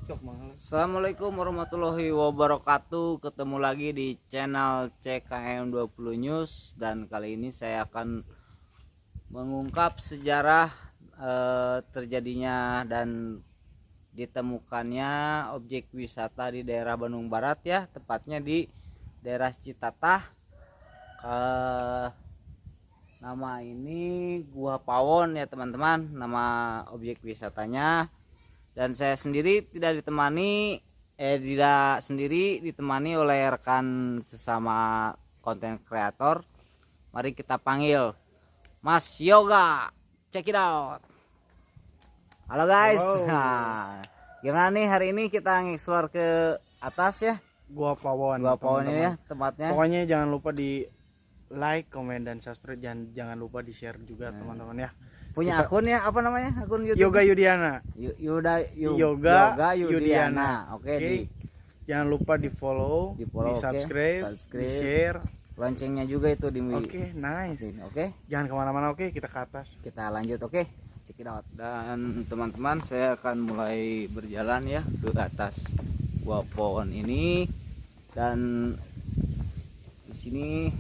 Assalamualaikum warahmatullahi wabarakatuh. Ketemu lagi di channel CKM 20 News, dan kali ini saya akan mengungkap sejarah terjadinya dan ditemukannya objek wisata di daerah Bandung Barat ya, tepatnya di daerah Citatah. Nama ini Gua Pawon ya teman-teman, nama objek wisatanya. Dan saya sendiri tidak sendiri, ditemani oleh rekan sesama konten kreator. Mari kita panggil Mas Yoga. Check it out. Halo guys. Nah, gimana nih hari ini kita nge-explore ke atas ya? Gua Pawon ini ya tempatnya. Pokoknya jangan lupa di like, komen, dan subscribe. Jangan lupa di share juga teman-teman ya. Punya akun ya, apa namanya akun YouTube? Yoga Yudiana. Yoga Yudiana. Oke. Jangan lupa di follow, di subscribe, di share. Loncengnya juga itu di. Oke, nice. Oke. Jangan kemana-mana. Oke, kita ke atas. Kita lanjut. Oke. Check it out. Dan teman-teman, saya akan mulai berjalan ya ke atas Gua Pawon ini, dan di sini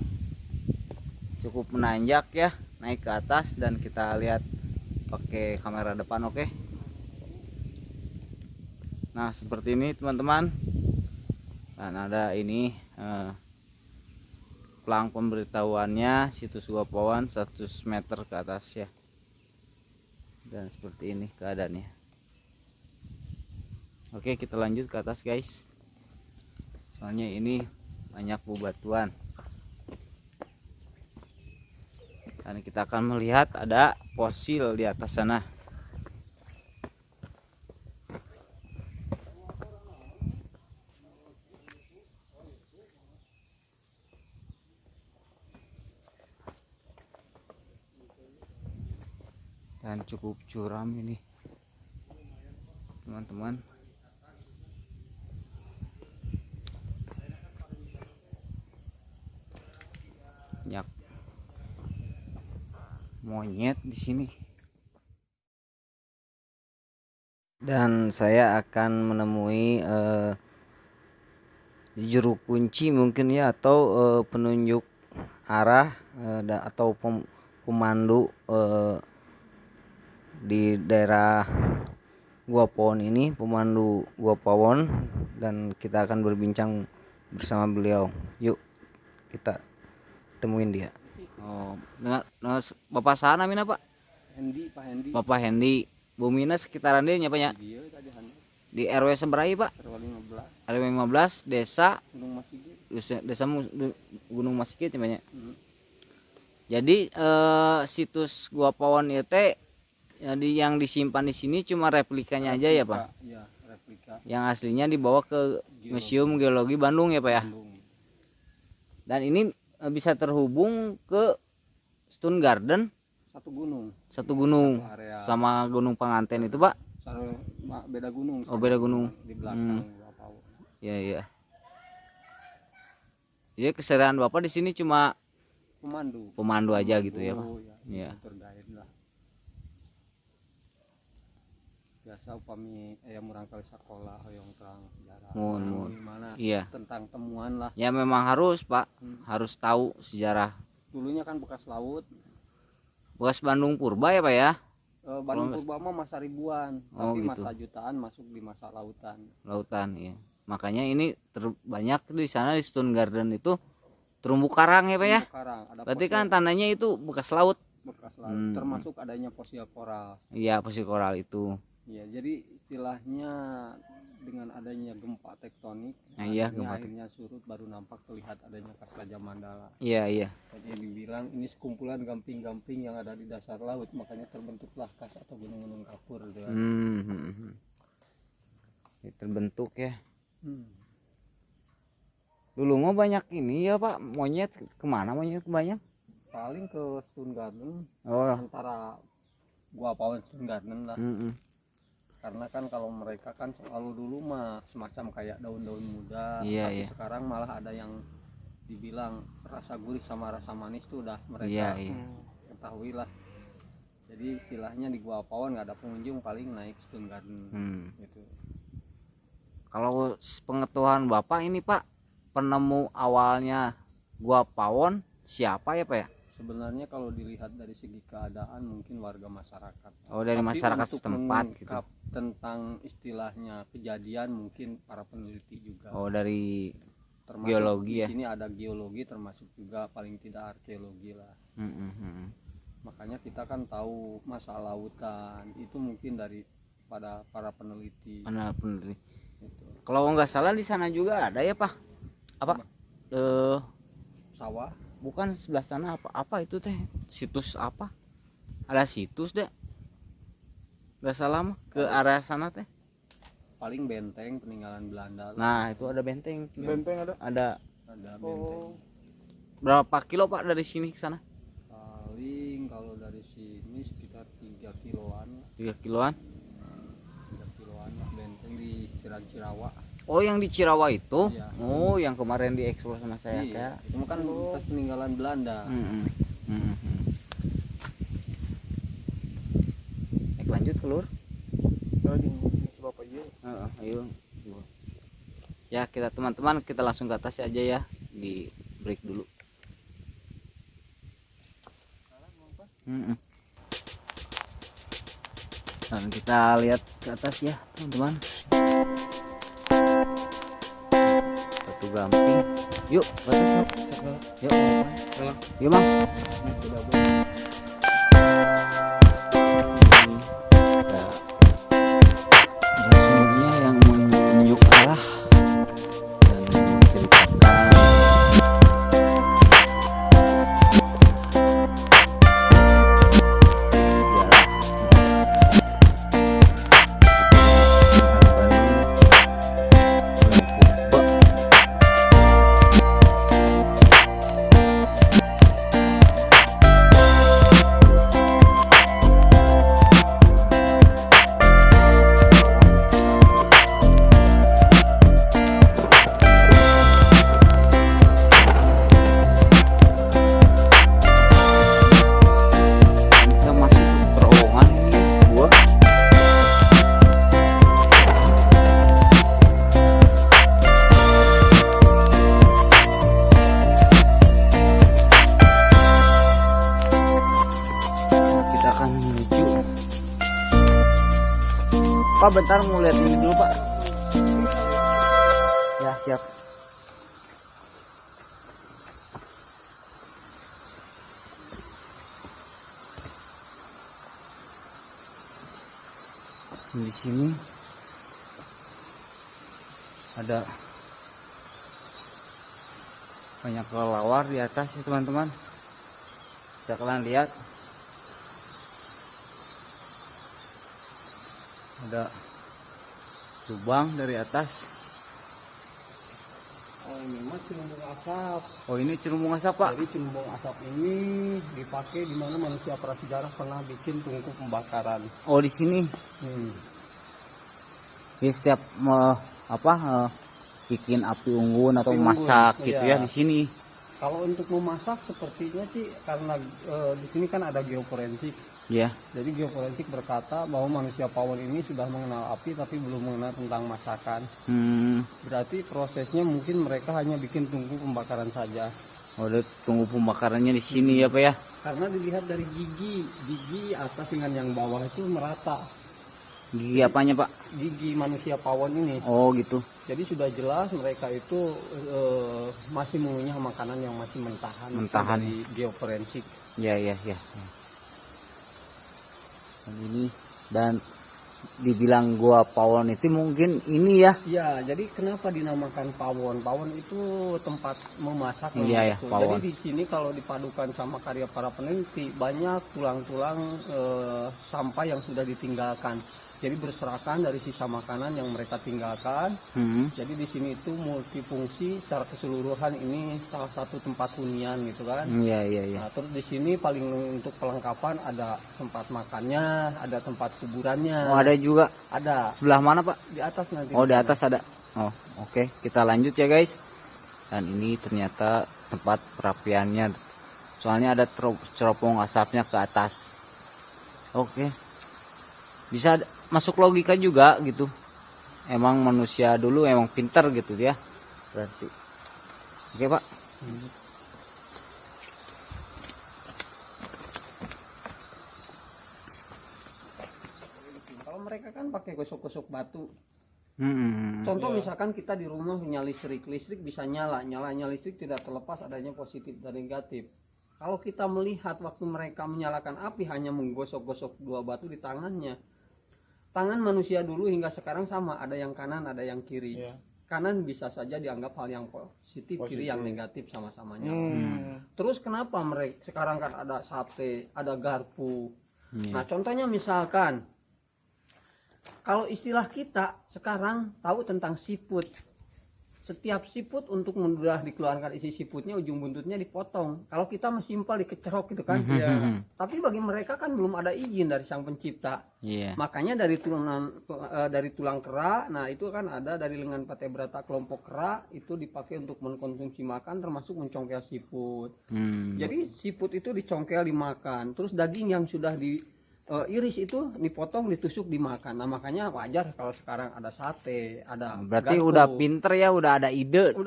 cukup menanjak ya, naik ke atas, dan kita lihat pakai kamera depan. Oke. Nah seperti ini teman-teman, dan ada ini pelang pemberitahuannya, situs Gua Pawon 100 meter ke atas ya, dan seperti ini keadaannya. Oke, kita lanjut ke atas guys, soalnya ini banyak bebatuan. Dan kita akan melihat ada fosil di atas sana. Dan cukup curam ini teman-teman. Banyak monyet di sini. Dan saya akan menemui juru kunci mungkin ya, atau penunjuk arah atau pemandu di daerah Gua Pawon ini, pemandu Gua Pawon, dan kita akan berbincang bersama beliau. Yuk kita temuin dia. Oh, nah, Bapak sana mina Pak? Pak Hendi. Bapak Hendi. Bumina sekitaran dia nyapa nya? Di RW seberai Pak? RW 15 desa Gunung Masigit. Desa Gunung Masigit namanya. Jadi situs Gua Pawon itu jadi yang disimpan di sini cuma replikanya aja ya Pak? Ya, replika. Yang aslinya dibawa ke Museum Geologi Bandung ya Pak ya? Dan ini bisa terhubung ke Stone Garden, satu gunung sama Gunung Panganten itu Pak. Beda gunung. Oh beda gunung di belakang Gua Pawon. Iya. Jadi keseharian Bapak di sini cuma pemandu aja gitu ya Pak. Iya. Biasa upami murang kali sekolah hoyong terang sejarah. Gimana? Iya. Tentang temuan lah. Ya memang harus Pak, harus tahu sejarah. Dulunya kan bekas laut. Bekas Bandung Purba ya Pak ya? Bandung Purba mah masa ribuan, tapi gitu. masa jutaan masuk di masa lautan. Lautan ya. Makanya ini banyak di sana di Stone Garden itu terumbu karang ya Pak ya? Karang. Berarti kan tandanya itu bekas laut. Termasuk adanya fosil koral. Iya, fosil koral itu. Iya, jadi istilahnya dengan adanya gempa tektonik, akhirnya surut baru nampak terlihat adanya kas Raja Mandala. Iya. Jadi dibilang ini sekumpulan gamping-gamping yang ada di dasar laut, makanya terbentuklah kas atau gunung-gunung kapur. Terbentuk ya. Dulu mah banyak ini ya Pak, monyet. Kemana monyet banyak? Paling ke Stone Garden. Antara Gua Pawon Stone Garden lah. Karena kan kalau mereka kan selalu dulu mah semacam kayak daun-daun muda, tapi sekarang malah ada yang dibilang rasa gurih sama rasa manis tuh udah mereka ketahui lah. Jadi istilahnya di Gua Pawon nggak ada pengunjung, paling naik Stone Garden gitu. Kalau pengetahuan Bapak ini Pak, penemu awalnya Gua Pawon siapa ya Pak ya? Sebenarnya kalau dilihat dari segi keadaan mungkin warga masyarakat. Oh, dari Tapi masyarakat untuk setempat gitu. mengungkap tentang istilahnya kejadian mungkin para peneliti juga. Oh, dari Termasuk geologi di ya. sini ada geologi, termasuk juga paling tidak arkeologi lah. Makanya kita kan tahu masalah lautan itu mungkin dari pada para peneliti. Peneliti. Gitu. Kalau nggak salah di sana juga ada ya Pak? Apa? Sawah. Bukan sebelah sana apa itu teh? Situs apa? Ada situs deh. Nggak salah mah ke area sana teh. Paling benteng peninggalan Belanda. Nah, itu ada benteng. Benteng ada? Ada Benteng. berapa kilo Pak dari sini ke sana? Paling kalau dari sini sekitar 3 kiloan. 3 kiloan. 3 kiloan lah benteng di Cirawa. Oh, yang di Cirawa itu? Iya. Oh, yang kemarin dieksplor sama saya Iya, kayak. itu kan bekas peninggalan Belanda. Lanjut keluar. Bapak iya. Ayo. Ya, kita teman-teman kita langsung ke atas aja ya. Di break dulu. Dan kita lihat ke atas ya, teman-teman. Batu gamping. Yuk, ke atas yuk. Yuk. Yuk, Bang. Ya. Sumbernya yang menunjuk arah dan menceritakan kita masuk ke terowongan ini ya, gua. Kita akan menuju. Pak, bentar mau lihat ini dulu Pak. Ya, siap. Di sini ada banyak kelelawar di atas ya teman-teman. Bisa kalian lihat. Ada lubang dari atas. Oh, ini mah celumbung asap. Oh, ini celumbung asap Pak. Jadi celumbung asap ini dipakai di mana manusia prasejarah pernah bikin tungku pembakaran. Oh, di sini. Di setiap bikin api unggun atau Api unggun, masak gitu iya. ya di sini. Kalau untuk memasak sepertinya sih karena di sini kan ada geoforensik. Ya. Jadi geoforensik berkata bahwa manusia pawon ini sudah mengenal api tapi belum mengenal tentang masakan. Berarti prosesnya mungkin mereka hanya bikin tungku pembakaran saja. Oh, udah tunggu pembakarannya di sini ya Pak ya. Karena dilihat dari gigi atas dengan yang bawah itu merata. Gigi apanya Pak? Gigi manusia pawon ini. Oh, gitu. Jadi sudah jelas mereka itu masih mengunyah makanan yang masih mentahan. Mentahan. Di geoforensik. Ya. Dan dibilang gua pawon itu mungkin ini ya. Ya, jadi kenapa dinamakan pawon? Pawon itu tempat memasak. Iya ya, pawon. Jadi di sini kalau dipadukan sama karya para peneliti banyak tulang-tulang sampah yang sudah ditinggalkan. Jadi berserakan dari sisa makanan yang mereka tinggalkan. Jadi di sini itu multifungsi secara keseluruhan, ini salah satu tempat hunian gitu kan. Iya. Nah, terus di sini paling untuk pelengkapan ada tempat makannya, ada tempat kuburannya. Oh, ada juga. Ada. Sebelah mana Pak? Di atas nanti. Oh, di atas ada. Oh, oke. Kita lanjut ya guys. Dan ini ternyata tempat perapiannya. Soalnya ada teropong asapnya ke atas. Oke. Bisa masuk logika juga gitu. emang manusia dulu emang pintar gitu ya berarti. Oke Pak. Kalau mereka kan pakai gosok-gosok batu. Contoh Misalkan kita di rumah punya listrik bisa nyalanya listrik tidak terlepas adanya positif dan negatif. Kalau kita melihat waktu mereka menyalakan api hanya menggosok-gosok dua batu di tangannya, tangan manusia dulu hingga sekarang sama, ada yang kanan ada yang kiri. Kanan bisa saja dianggap hal yang positif, kiri yang negatif sama-samanya. Terus kenapa mereka sekarang kan ada sate, ada garpu. Nah contohnya misalkan kalau istilah kita sekarang tahu tentang siput. Setiap siput untuk mudah dikeluarkan isi siputnya ujung buntutnya dipotong. Kalau kita mah simpel dikecerok gitu kan. Tapi bagi mereka kan belum ada izin dari Sang Pencipta. Makanya dari tulang kera, nah itu kan ada dari lengan patebrata kelompok kera itu dipakai untuk mengkonsumsi makan termasuk mencongkel siput. Jadi siput itu dicongkel dimakan. Terus daging yang sudah iris itu dipotong ditusuk dimakan. Nah makanya wajar kalau sekarang ada sate, ada berarti garpu. udah pinter ya, udah ada ide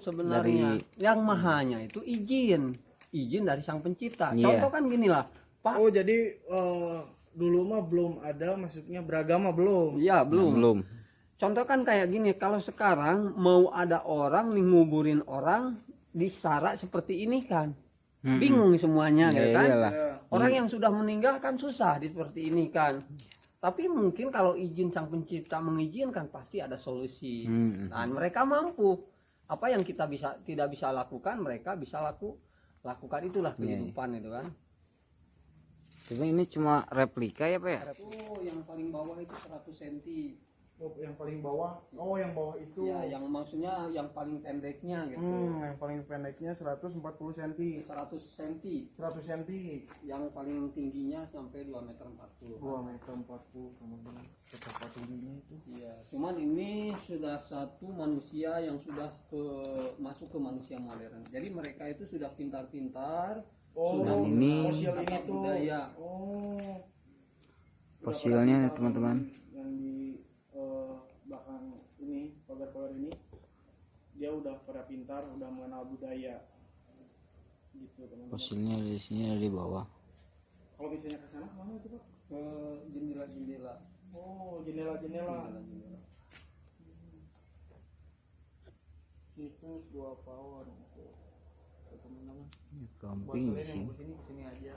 Sebenarnya yang mahanya itu izin dari Sang Pencipta. Contoh kan gini lah Pak. Oh jadi dulu mah belum ada, maksudnya beragama belum? Iya belum. Contoh kan kayak gini, kalau sekarang mau ada orang nih nguburin orang di syarat seperti ini kan bingung semuanya gitu kan. Orang yang sudah meninggal kan susah seperti ini kan. Tapi mungkin kalau izin Sang Pencipta mengizinkan pasti ada solusi. Nah mereka mampu. Apa yang kita tidak bisa lakukan mereka bisa lakukan, itulah kehidupan itu kan. Tapi ini cuma replika ya Pak ya? Oh yang paling bawah itu 100 cm. Oh, yang paling bawah. Oh, yang bawah itu. Ya, yang maksudnya yang paling pendeknya gitu. Yang paling pendeknya 140 cm. 100 cm. 100 cm. Yang paling tingginya sampai 2,40 meter. 2,40 meter sama dengan betapa tingginya itu. Iya, cuman ini sudah satu manusia yang sudah masuk ke manusia modern. Jadi mereka itu sudah pintar-pintar. Oh, sudah ini fosil ini tuh. budaya. Oh. Fosilnya teman-teman. Yang di belakang ini, pagar-pagar ini dia udah pada pintar, udah mengenal budaya gitu teman-teman. Fosilnya di sini ada di bawah. Kalau misalnya ke sana mana itu Pak? Ke jendela-jendela. Oh, jendela-jendela. Itu 2 pohon itu teman-teman. Camping di sini. Sini aja.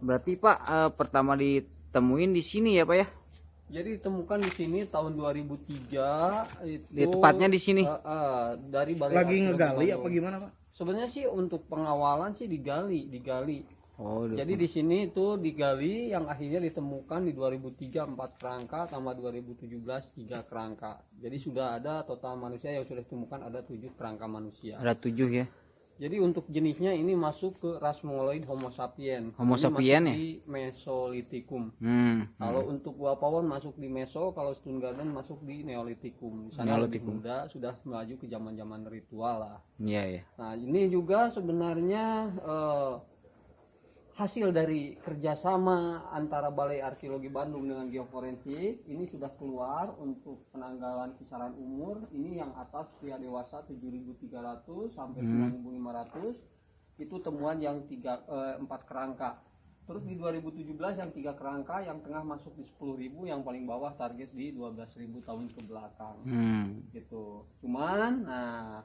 Berarti Pak pertama ditemuin di sini ya Pak ya? Jadi ditemukan di sini tahun 2003 itu. Ya, tepatnya di sini. Dari Balai Lagi Arkeologi ngegali Bandung. apa gimana Pak? Sebenarnya sih untuk pengawalan sih digali. Oh, Jadi di sini itu digali yang akhirnya ditemukan di 2003 4 kerangka tambah 2017 3 kerangka. Jadi sudah ada total manusia yang sudah ditemukan ada 7 kerangka manusia. ada 7 ya. Jadi untuk jenisnya ini masuk ke ras mongoloid Homo sapiens. Homo Ini sapien masuk ya? di Mesolitikum. Hmm. Kalau untuk Gua Pawon masuk di Meso, kalau Stone Garden masuk di Neolitikum. Di sana lebih Neolitikum. muda, sudah melaju ke zaman-zaman ritual lah. Iya ya. Nah ini juga sebenarnya hasil dari kerjasama antara Balai Arkeologi Bandung dengan Geoforensik. Ini sudah keluar untuk penanggalan kisaran umur. Ini yang atas pria dewasa 7.300 sampai 9.500. Itu temuan yang 4 kerangka. Terus di 2017 yang 3 kerangka, yang tengah masuk di 10.000, yang paling bawah target di 12.000 tahun ke belakang. Gitu. Cuman nah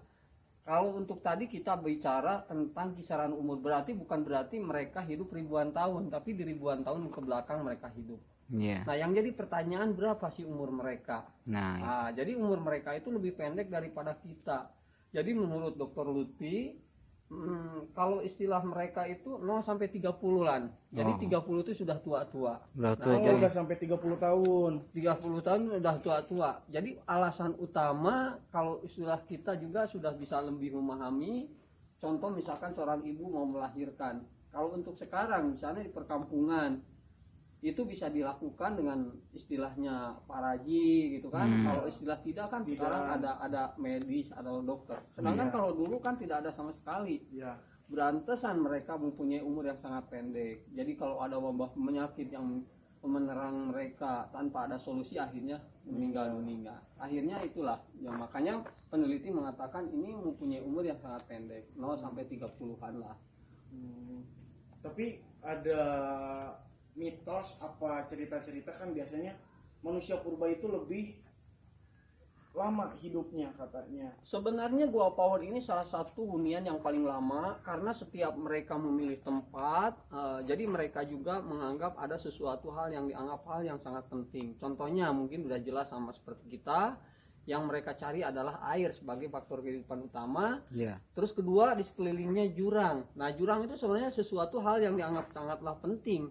kalau untuk tadi kita bicara tentang kisaran umur, bukan berarti mereka hidup ribuan tahun, tapi di ribuan tahun ke belakang mereka hidup. Iya. Nah, yang jadi pertanyaan berapa sih umur mereka? Nah, Nah, jadi umur mereka itu lebih pendek daripada kita. Jadi menurut Dr. Lutfi, kalau istilah mereka itu 0 sampai 30-an. Jadi 30 itu sudah tua-tua. udah Nah, tua Oh, jadi. udah sampai 30 tahun. 30 tahun udah tua-tua. Jadi alasan utama kalau istilah kita juga sudah bisa lebih memahami. Contoh misalkan seorang ibu mau melahirkan. Kalau untuk sekarang misalnya di perkampungan itu bisa dilakukan dengan istilahnya paraji gitu kan. Kalau istilah tidak kan sekarang ada medis atau dokter. Sedangkan kalau dulu kan tidak ada sama sekali. Ya. Berantesan mereka mempunyai umur yang sangat pendek. Jadi kalau ada wabah penyakit yang menyerang mereka tanpa ada solusi, akhirnya meninggal dunia. Akhirnya itulah yang makanya peneliti mengatakan ini mempunyai umur yang sangat pendek, 0 sampai 30-an lah. Tapi ada mitos apa cerita-cerita kan biasanya manusia purba itu lebih lama hidupnya katanya. Sebenarnya Gua Power ini salah satu hunian yang paling lama karena setiap mereka memilih tempat, jadi mereka juga menganggap ada sesuatu hal yang dianggap hal yang sangat penting. Contohnya mungkin udah jelas sama seperti kita, yang mereka cari adalah air sebagai faktor kehidupan utama. Terus kedua, di sekelilingnya jurang. Nah, jurang itu sebenarnya sesuatu hal yang dianggap sangatlah penting.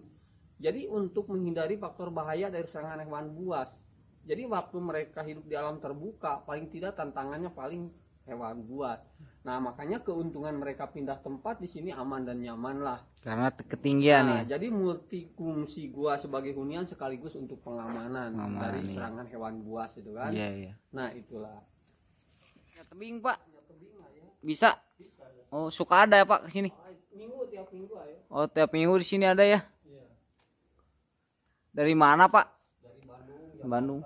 Jadi untuk menghindari faktor bahaya dari serangan hewan buas. Jadi waktu mereka hidup di alam terbuka, paling tidak tantangannya paling hewan buas. Nah, makanya keuntungan mereka pindah tempat di sini aman dan nyaman lah. Karena ketinggian ya. Jadi multifungsi gua sebagai hunian sekaligus untuk pengamanan dari serangan hewan buas itu kan. Iya. Nah, itulah. Ya, tebing Pak. Bisa. Oh, suka ada ya Pak ke sini? Tiap minggu ayo. Oh, tiap minggu di sini ada ya? Iya. Dari mana Pak? Dari Bandung.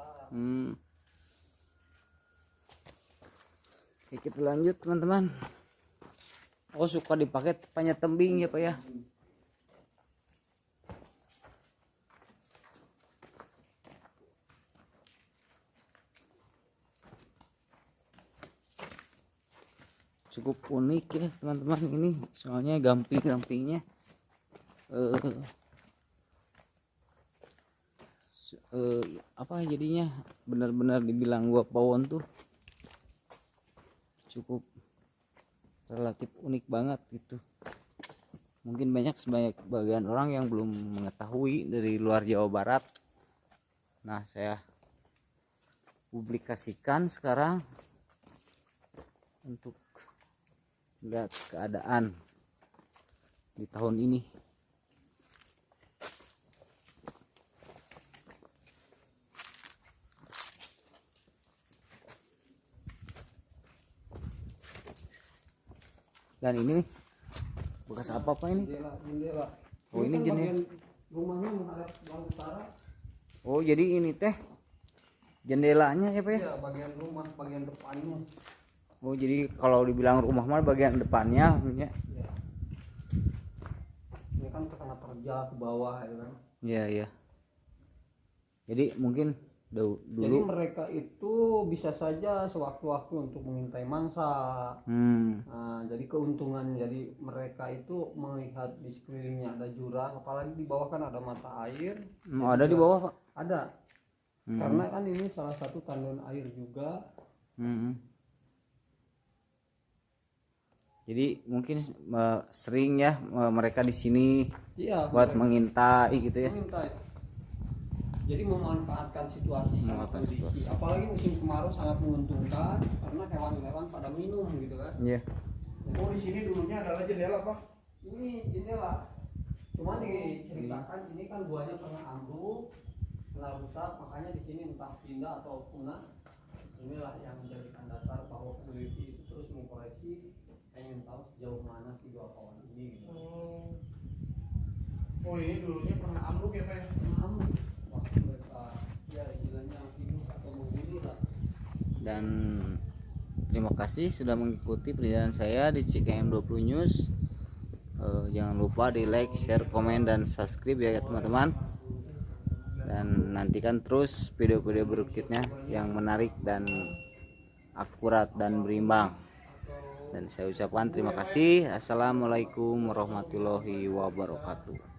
Oke, kita lanjut teman-teman. Oh, suka dipakai panjat tebing ya Pak ya? Cukup unik ya teman-teman, ini soalnya gamping-gampingnya apa jadinya benar-benar dibilang Gua Pawon tuh cukup relatif unik banget gitu. Mungkin sebagian orang yang belum mengetahui dari luar Jawa Barat. Nah, saya publikasikan sekarang untuk lihat keadaan di tahun ini. Dan ini bekas apa Pak ini? Jendela. Oh, ini jendela. Rumahnya menghadap barat utara. Oh, jadi ini teh jendelanya ya Pak ya? Iya, bagian rumah, bagian depannya. Oh, jadi kalau dibilang rumah mah bagian depannya ya. Iya. Ini kan kena terjal ke bawah ya kan. Iya. Jadi mungkin dulu jadi mereka itu bisa saja sewaktu-waktu untuk mengintai mangsa. Nah, jadi keuntungan, jadi mereka itu melihat di sekelilingnya ada jurang, apalagi di bawah kan ada mata air. Ada di bawah Pak? Ada. Karena kan ini salah satu tandon air juga. Jadi mungkin sering ya mereka di sini buat mengintai gitu ya. Mengintai. Jadi memanfaatkan situasi sangat kondisi. Apalagi musim kemarau sangat menguntungkan karena hewan-hewan pada minum gitu kan. Iya. Oh, di sini dulunya adalah jendela Pak? Ini jendela. Cuma diceritakan ini kan guanya pernah ambruk, pernah rusak, makanya di sini entah pindah atau punah. Inilah yang menjadikan dasar bahwa peneliti itu terus mengkoreksi, ingin tahu sejauh mana si Gua Pawon ini gitu. Oh, ini dulunya pernah ambruk ya Pak ya? Ambruk. Waktu mereka ya istilahnya hidup atau menghuni lah. Dan terima kasih sudah mengikuti perjalanan saya di CKM 20 News. Jangan lupa di like, share, komen, dan subscribe ya teman-teman. Dan nantikan terus video-video berikutnya yang menarik dan akurat dan berimbang. Dan saya ucapkan terima kasih. Assalamualaikum warahmatullahi wabarakatuh.